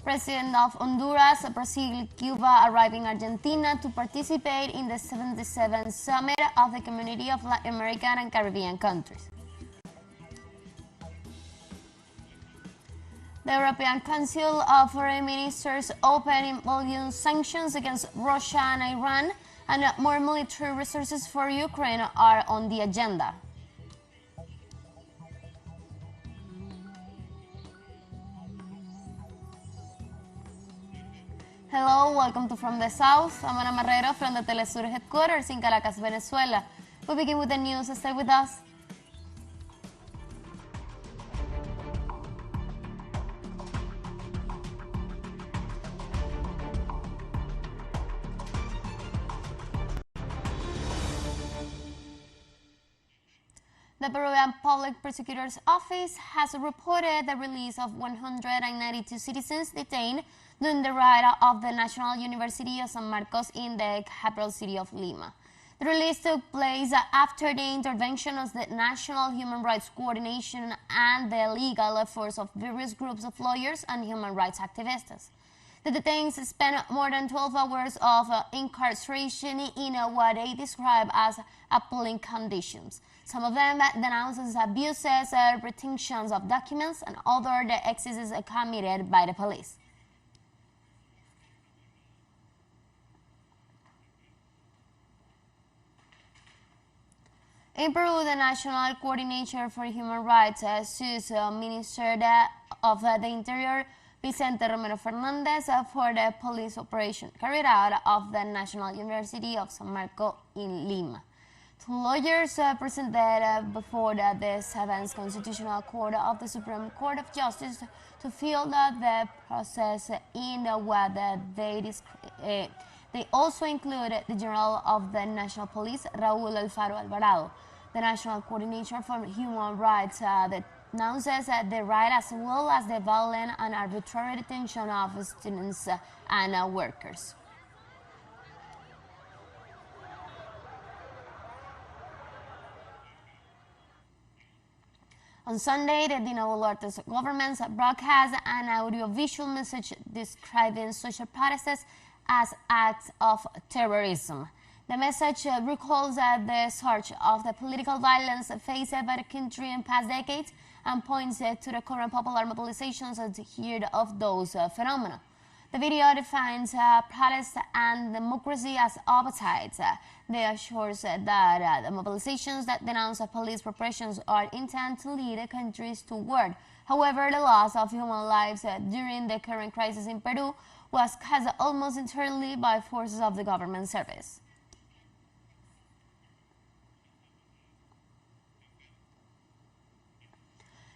President of Honduras, Brazil, Cuba arriving Argentina to participate in the 77th Summit of the Community of Latin American and Caribbean Countries. The European Council of Foreign Ministers opened volume sanctions against Russia and Iran, and more military resources for Ukraine are on the agenda. Hello, welcome to From the South. I'm Ana Marrero from the TeleSUR headquarters in Caracas, Venezuela. We begin with the news. Stay with us. The Peruvian Public Prosecutor's Office has reported the release of 192 citizens detained during the raid of the National University of San Marcos in the capital city of Lima. The release took place after the intervention of the National Human Rights Coordination and the legal efforts of various groups of lawyers and human rights activists. The detained spent more than 12 hours of incarceration in what they describe as appalling conditions. Some of them denounces abuses, retentions of documents, and other excesses committed by the police. In Peru, the National Coordinator for Human Rights sues Minister of the Interior Vicente Romero Fernandez for the police operation carried out of the National University of San Marcos in Lima. Two lawyers presented before the 7th Constitutional Court of the Supreme Court of Justice to fill the process in what they also include the General of the National Police, Raúl Alfaro Alvarado. The National Coordinator for Human Rights denounces the right as well as the violent and arbitrary detention of students and workers. On Sunday, the Dina Boluarte's government broadcast an audiovisual message describing social protests as acts of terrorism. The message recalls the surge of the political violence faced by the country in past decades and points to the current popular mobilizations as the heart of those phenomena. The video defines protest and democracy as opposites. They assures that the mobilizations that denounce police repressions are intended to lead countries toward. However, the loss of human lives during the current crisis in Peru was caused almost entirely by forces of the government service.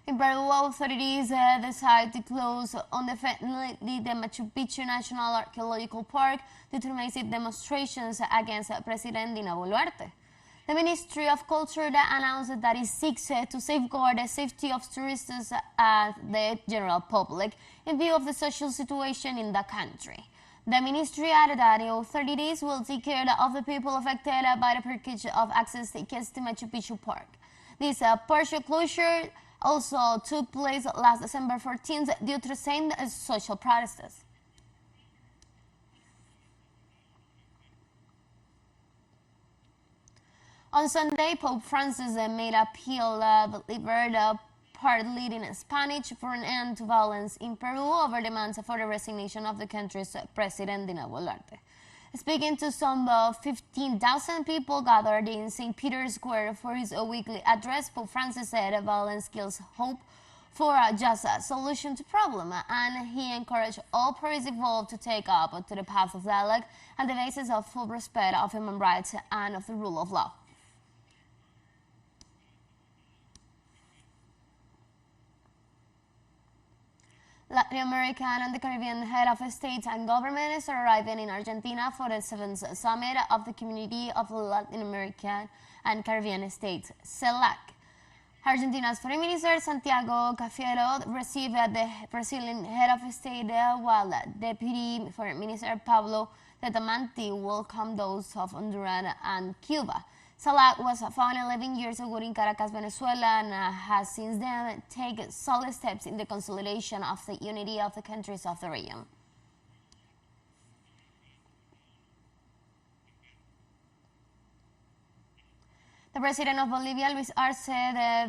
In Peru, authorities decided to close indefinitely the Machu Picchu National Archaeological Park due to massive demonstrations against President Dina Boluarte. The Ministry of Culture announced that it seeks to safeguard the safety of tourists and the general public in view of the social situation in the country. The ministry added that the authorities will take care of the people affected by the package of access tickets to Machu Picchu Park. This partial closure also took place last December 14th due to the same social protests. On Sunday, Pope Francis made an appeal delivered partly in Spanish for an end to violence in Peru over demands for the resignation of the country's president, Dina Boluarte. Speaking to some 15,000 people gathered in St. Peter's Square for his weekly address, Pope Francis said violence kills hope for a just solution to problem, and he encouraged all parties involved to take up to the path of dialogue and the basis of full respect of human rights and of the rule of law. Latin American and the Caribbean head of states and governments are arriving in Argentina for the 7th Summit of the Community of Latin American and Caribbean States, CELAC. Argentina's Foreign Minister Santiago Cafiero received the Brazilian head of state, while Deputy Foreign Minister Pablo Detamanti welcomed those of Honduras and Cuba. CELAC was found 11 years ago in Caracas, Venezuela, and has since then taken solid steps in the consolidation of the unity of the countries of the region. The president of Bolivia, Luis Arce,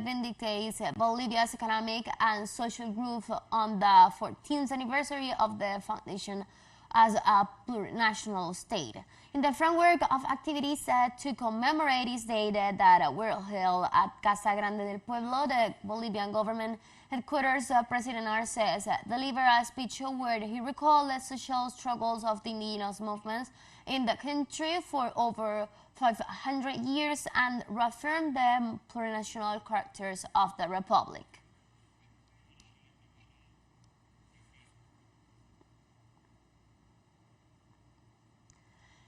vindicates Bolivia's economic and social growth on the 14th anniversary of the foundation as a plurinational state. In the framework of activities to commemorate this date that were held at Casa Grande del Pueblo, the Bolivian government headquarters, President Arce delivered a speech where he recalled the social struggles of the indigenous movements in the country for over 500 years and reaffirmed the plurinational characters of the republic.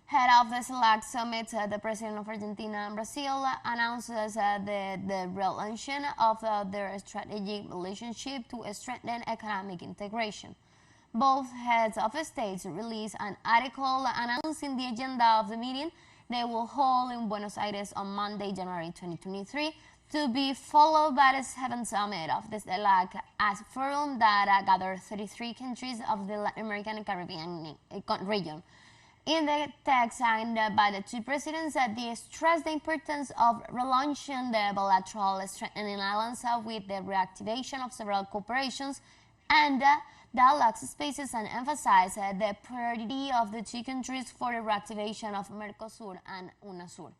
Head of the CELAC summit, the president of Argentina and Brazil announces the relaunching of their strategic relationship to strengthen economic integration. Both heads of states released an article announcing the agenda of the meeting they will hold in Buenos Aires on Monday, January 2023, to be followed by the 7th summit of the CELAC as forum that gathered 33 countries of the Latin American and Caribbean region. In the text signed by the two presidents, they stressed the importance of relaunching the bilateral strengthening alliance with the reactivation of several cooperations and dialogue spaces, and emphasized the priority of the two countries for the reactivation of Mercosur and UNASUR.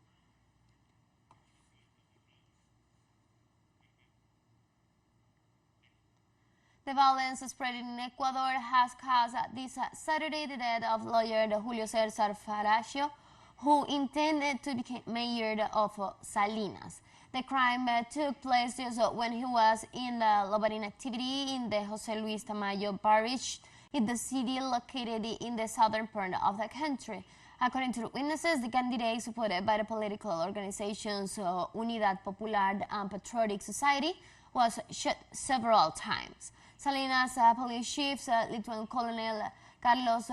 The violence spreading in Ecuador has caused this Saturday the death of lawyer Julio César Faracio, who intended to become mayor of Salinas. The crime took place just when he was in lobbying activity in the José Luis Tamayo parish in the city located in the southern part of the country. According to the witnesses, the candidate supported by the political organizations Unidad Popular and Patriotic Society was shot several times. Salinas police chief, Lieutenant Colonel Carlos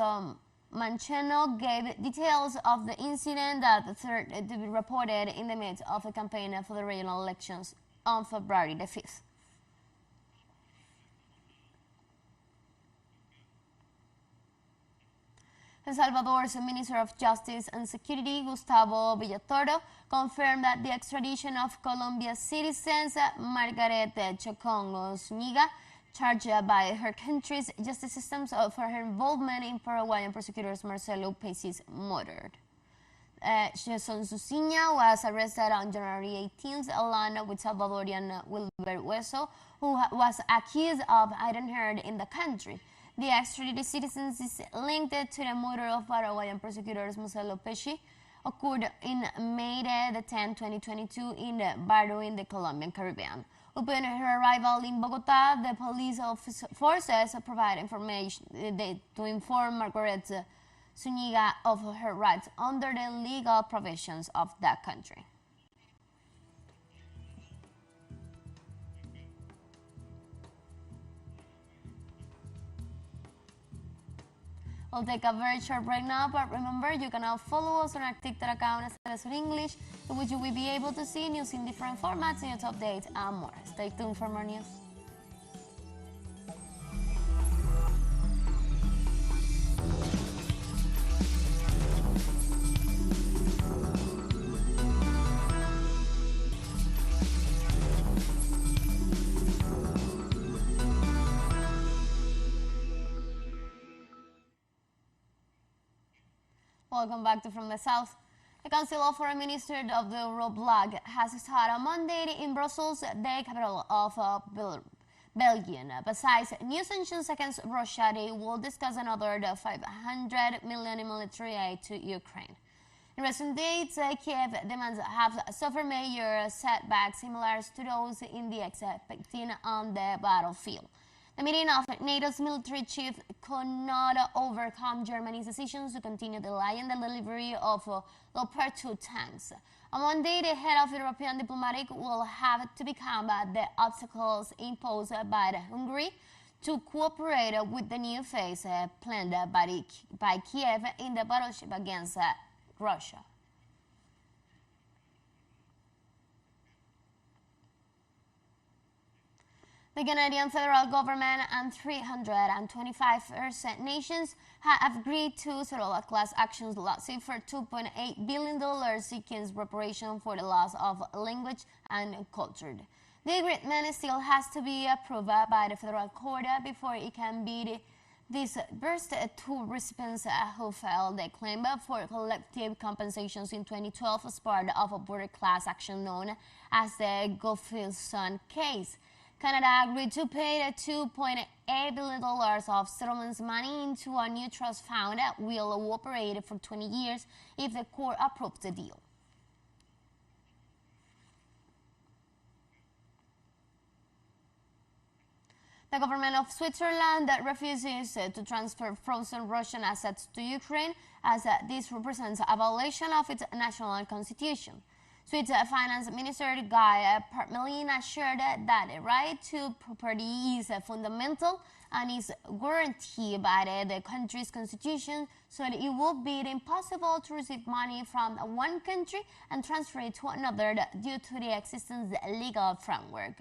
Mancheno, gave details of the incident that the third to be reported in the midst of a campaign for the regional elections on February the 5th. El Salvador's Minister of Justice and Security, Gustavo Villatoro, confirmed that the extradition of Colombia's citizens Margaret Chacón Zúñiga, charged by her country's justice systems for her involvement in Paraguayan prosecutors Marcelo Pesi's murder. Chacón Zúñiga was arrested on January 18th along with Salvadorian Wilber Hueso, who was accused of hiding her in the country. The extradited citizens is linked to the murder of Paraguayan prosecutors Marcelo Pesi, occurred in May 10, 2022 in Barrio in the Colombian Caribbean. Upon her arrival in Bogota, the police forces provide information to inform Margaret Zúñiga of her rights under the legal provisions of that country. We'll take a very short break now, but remember, you can now follow us on our TikTok account as TeleSUR English, in which you will be able to see news in different formats, news updates, and more. Stay tuned for more news. Welcome back to From the South. The Council of Foreign Ministers of the Eurobloc has started on Monday in Brussels, the capital of Belgium. Besides new sanctions against Russia, they will discuss another 500 million in military aid to Ukraine. In recent days, Kiev demands have suffered major setbacks similar to those in the expecting on the battlefield. The meeting of NATO's military chief could not overcome Germany's decisions to continue delaying the delivery of Leopard 2 tanks. On Monday, the head of European diplomatic will have to become the obstacles imposed by Hungary to cooperate with the new phase planned by Kiev in the battleship against Russia. The Canadian federal government and 325 First Nations have agreed to settle a class action lawsuit for $2.8 billion seeking reparation for the loss of language and culture. The agreement still has to be approved by the federal court before it can be disbursed to recipients who filed a claim for collective compensations in 2012 as part of a border class action known as the Gulfstream case. Canada agreed to pay $2.8 billion of settlements money into a new trust fund that will operate for 20 years if the court approves the deal. The government of Switzerland refuses to transfer frozen Russian assets to Ukraine as this represents a violation of its national constitution. Swiss Finance Minister Guy Parmelin assured that the right to property is fundamental and is guaranteed by the country's constitution, so that it would be impossible to receive money from one country and transfer it to another due to the existing legal framework.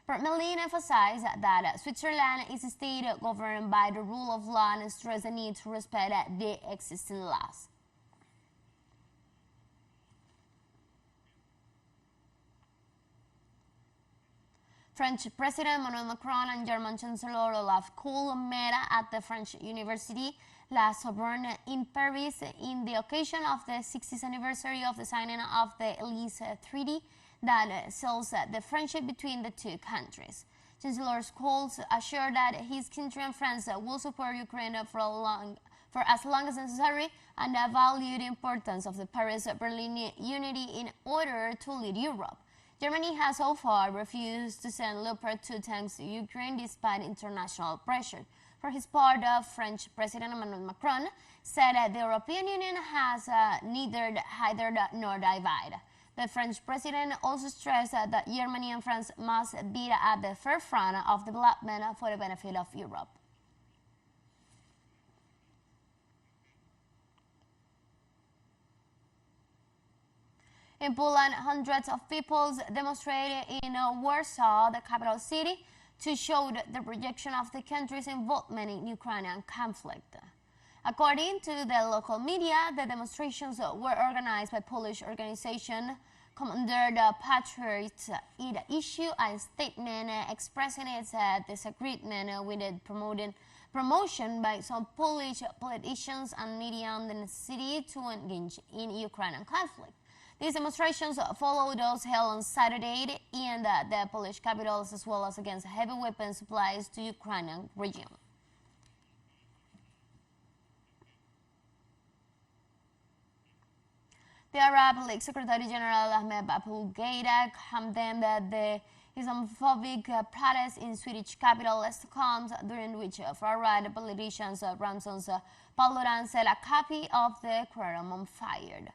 Parmelin emphasized that Switzerland is a state governed by the rule of law and stressed the need to respect the existing laws. French President Emmanuel Macron and German Chancellor Olaf Kohl met at the French University La Sorbonne in Paris in the occasion of the 60th anniversary of the signing of the Elysee Treaty that seals the friendship between the two countries. Chancellor Kohl assured that his country and France will support Ukraine for as long as necessary and valued the importance of the Paris-Berlin unity in order to lead Europe. Germany has so far refused to send Leopard 2 tanks to Ukraine despite international pressure. For his part, French President Emmanuel Macron said that the European Union has neither hithered nor divided. The French president also stressed that Germany and France must be at the forefront of development for the benefit of Europe. In Poland, hundreds of people demonstrated in Warsaw, the capital city, to show the rejection of the country's involvement in Ukrainian conflict. According to the local media, the demonstrations were organized by Polish organization Commander the Patriots. It issued a statement expressing its disagreement with the promotion by some Polish politicians and media on the necessity to engage in Ukrainian conflict. These demonstrations follow those held on Saturday in the Polish capitals, as well as against heavy weapon supplies to Ukrainian region. The Arab League Secretary General Ahmed Abu Ghaida condemned the Islamophobic protests in Swedish capital Stockholm, during which far-right politicians Ramsons Paludan set a copy of the Quran fired.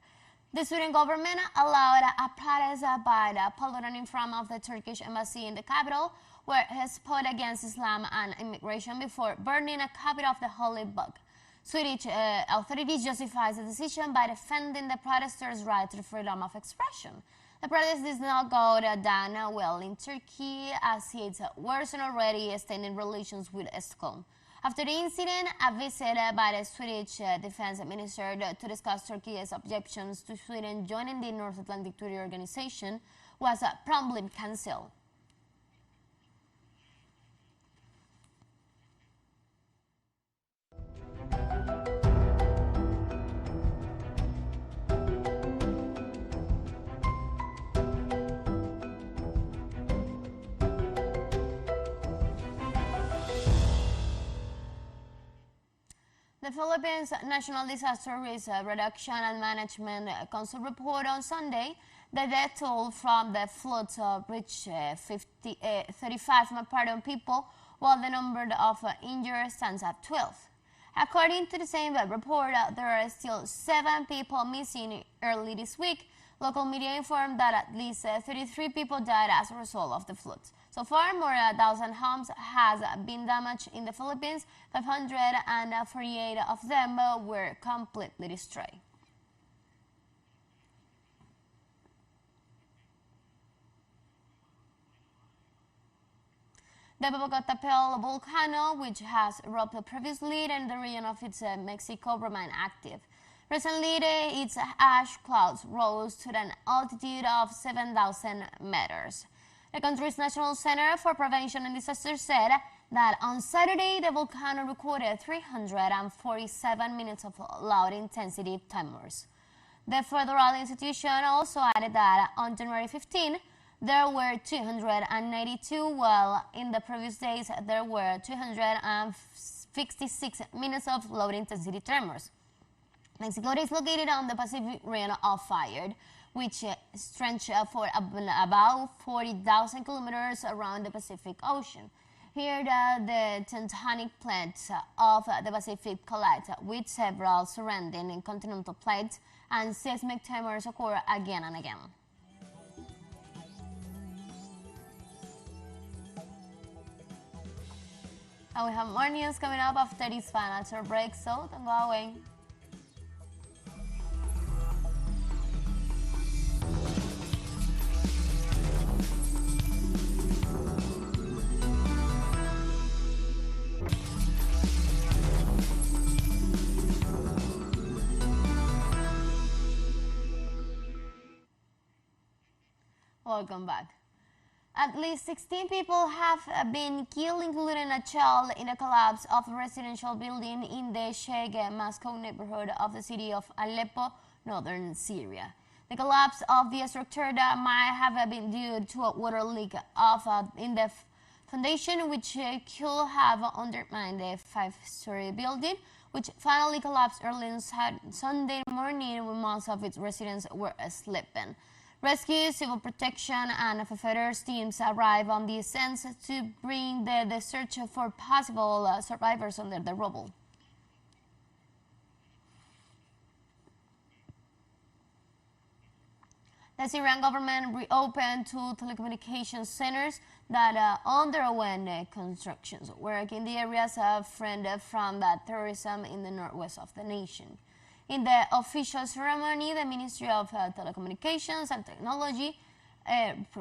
The Sweden government allowed a protest by Paludan in front of the Turkish embassy in the capital, where he spoke against Islam and immigration before burning a copy of the Holy Book. Swedish authorities justified the decision by defending the protesters' right to freedom of expression. The protest did not go down well in Turkey, as it worsened already extending relations with Stockholm. After the incident, a visit by the Swedish defense minister to discuss Turkey's objections to Sweden joining the North Atlantic Treaty Organization was promptly cancelled. The Philippines National Disaster Risk Reduction and Management Council report on Sunday the death toll from the floods reached 35 people, while the number of injured stands at 12. According to the same report, there are still 7 people missing early this week. Local media informed that at least 33 people died as a result of the floods. So far, more than 1,000 homes has been damaged in the Philippines. 548 of them were completely destroyed. The Popocatépetl volcano, which has erupted previously in the region of Mexico, remains active. Recently, its ash clouds rose to an altitude of 7,000 meters. The country's National Center for Prevention and Disasters said that on Saturday, the volcano recorded 347 minutes of loud intensity tremors. The federal institution also added that on January 15, there were 292, while in the previous days there were 256 minutes of low intensity tremors. Mexico is located on the Pacific Ring of Fire, which stretches for about 40,000 kilometers around the Pacific Ocean. Here, the tectonic plates of the Pacific collide with several surrounding continental plates, and seismic tremors occur again and again. And we have more news coming up after this financial break, so don't go away. Welcome back. At least 16 people have been killed, including a child, in the collapse of a residential building in the Sheikh Moscow neighborhood of the city of Aleppo, northern Syria. The collapse of the structure might have been due to a water leak in the foundation, which could have undermined the 5-story building, which finally collapsed early on Sunday morning when most of its residents were sleeping. Rescue, civil protection, and firefighters teams arrived on the scene to bring the search for possible survivors under the rubble. The Syrian government reopened two telecommunications centers that underwent constructions, work in the areas from the terrorism in the northwest of the nation. In the official ceremony, the Ministry of Telecommunications and Technology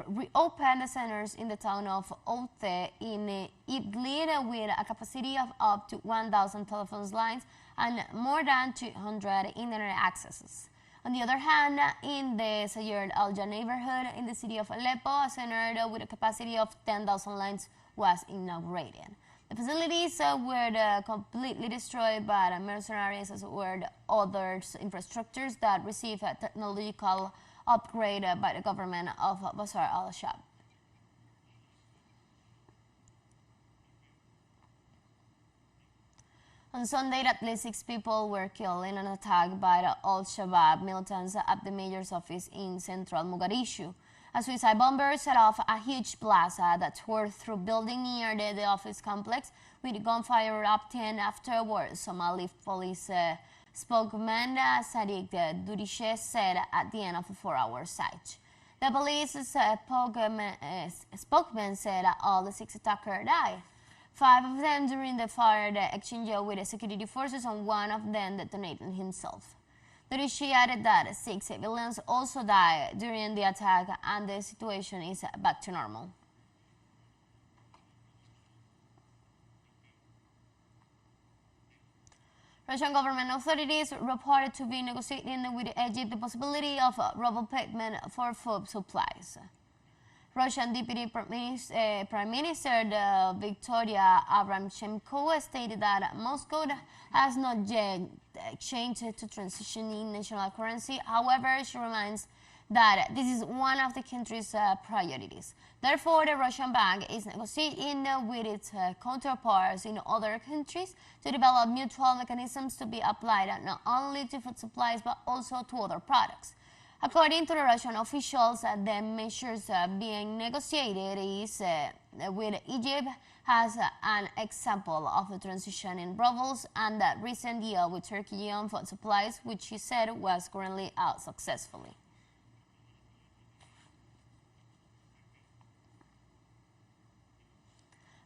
reopened the centers in the town of Oute in Idlib with a capacity of up to 1,000 telephone lines and more than 200 internet accesses. On the other hand, in the Sayyid al-Jah neighborhood in the city of Aleppo, a center with a capacity of 10,000 lines was inaugurated. The facilities were completely destroyed by the mercenaries, as were other infrastructures that received a technological upgrade by the government of Bashar al-Assad. On Sunday, at least 6 people were killed in an attack by the Al-Shabaab militants at the mayor's office in central Mogadishu. A suicide bomber set off a huge blast that tore through building near the office complex, with gunfire erupting afterwards, Somali police spokesman Sadiq Durishe said at the end of a 4-hour siege. The police spokesman said all the 6 attackers died. 5 of them during the fire exchange with the security forces, and 1 of them detonated himself. Durishe added that 6 civilians also died during the attack, and the situation is back to normal. Russian government authorities reported to be negotiating with Egypt the possibility of rubble payment for food supplies. Russian Deputy Prime Minister Victoria Abramovich stated that Moscow has not yet changed to transitioning national currency. However, she reminds that this is one of the country's priorities. Therefore, the Russian bank is negotiating with its counterparts in other countries to develop mutual mechanisms to be applied not only to food supplies but also to other products. According to the Russian officials, the measures being negotiated is with Egypt as an example of the transition in rubles, and the recent deal with Turkey on food supplies, which she said was currently out successfully.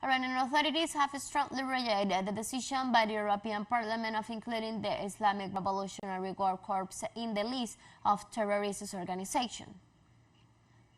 Iranian authorities have strongly rejected the decision by the European Parliament of including the Islamic Revolutionary Guard Corps in the list of terrorist organizations.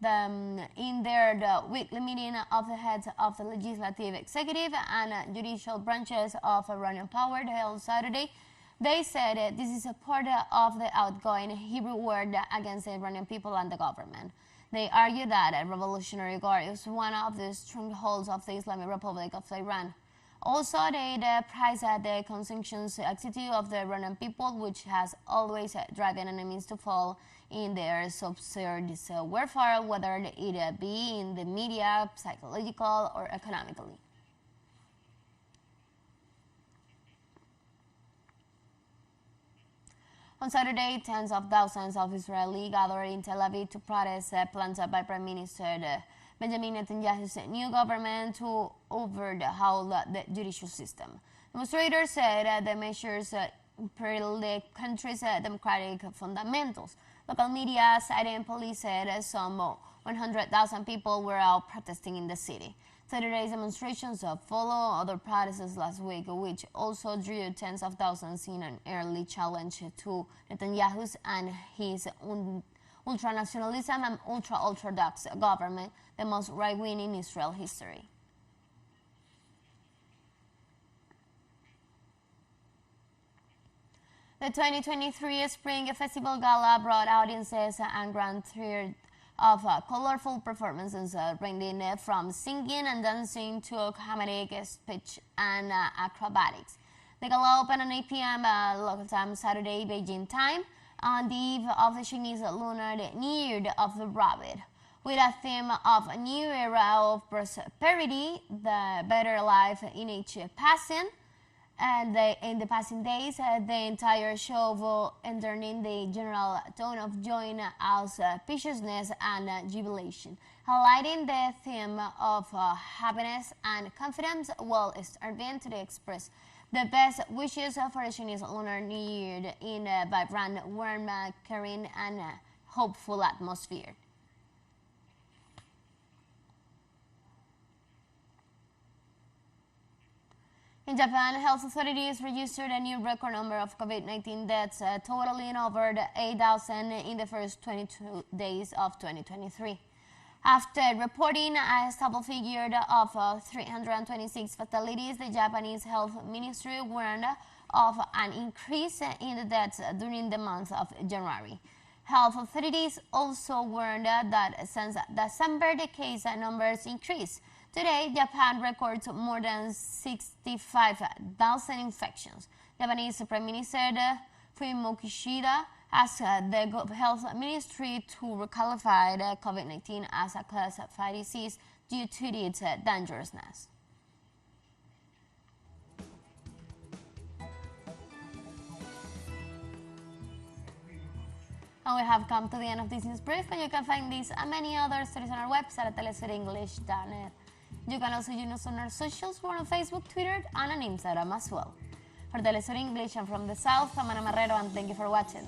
in the weekly meeting of the heads of the legislative, executive, and judicial branches of Iranian power held Saturday, they said this is a part of the outgoing Hebrew war against the Iranian people and the government. They argue that a Revolutionary Guard is one of the strongholds of the Islamic Republic of Iran. Also, they praise the conscientious attitude of the Iranian people, which has always driven enemies to fall in their subserved warfare, whether it be in the media, psychological, or economically. On Saturday, tens of thousands of Israelis gathered in Tel Aviv to protest plans by Prime Minister Benjamin Netanyahu's new government to overhaul the judicial system. Demonstrators said the measures peril the country's democratic fundamentals. Local media cited police said some 100,000 people were out protesting in the city. Saturday's demonstrations follow other protests last week, which also drew tens of thousands in an early challenge to Netanyahu's and his ultranationalism and ultra-orthodox government, the most right-wing in Israel history. The 2023 Spring Festival Gala brought audiences and grand theater of colorful performances ranging from singing and dancing to comedic speech and acrobatics. The gala opened at 8 p.m. Local time Saturday, Beijing time, on the eve of the Chinese Lunar New Year of the Rabbit, with a theme of a new era of prosperity, the better life in each passing. And in the passing days, the entire show will enter in the general tone of joy, auspiciousness, and jubilation, highlighting the theme of happiness and confidence while striving to express the best wishes for the Chinese Lunar New Year in a vibrant, warm, caring, and hopeful atmosphere. In Japan, health authorities registered a new record number of COVID-19 deaths, totaling over 8,000 in the first 22 days of 2023. After reporting a stable figure of 326 fatalities, the Japanese Health Ministry warned of an increase in the deaths during the month of January. Health authorities also warned that since December, the case numbers increased. Today, Japan records more than 65,000 infections. Japanese Prime Minister Fumio Kishida asked the Health Ministry to reclassify COVID-19 as a class 5 disease due to its dangerousness. And we have come to the end of this news brief, and you can find these and many other stories on our website at telesurenglish.net. You can also join us on our socials. We're on Facebook, Twitter, and on Instagram as well. For TeleSUR English and from the South, I'm Ana Marrero, and thank you for watching.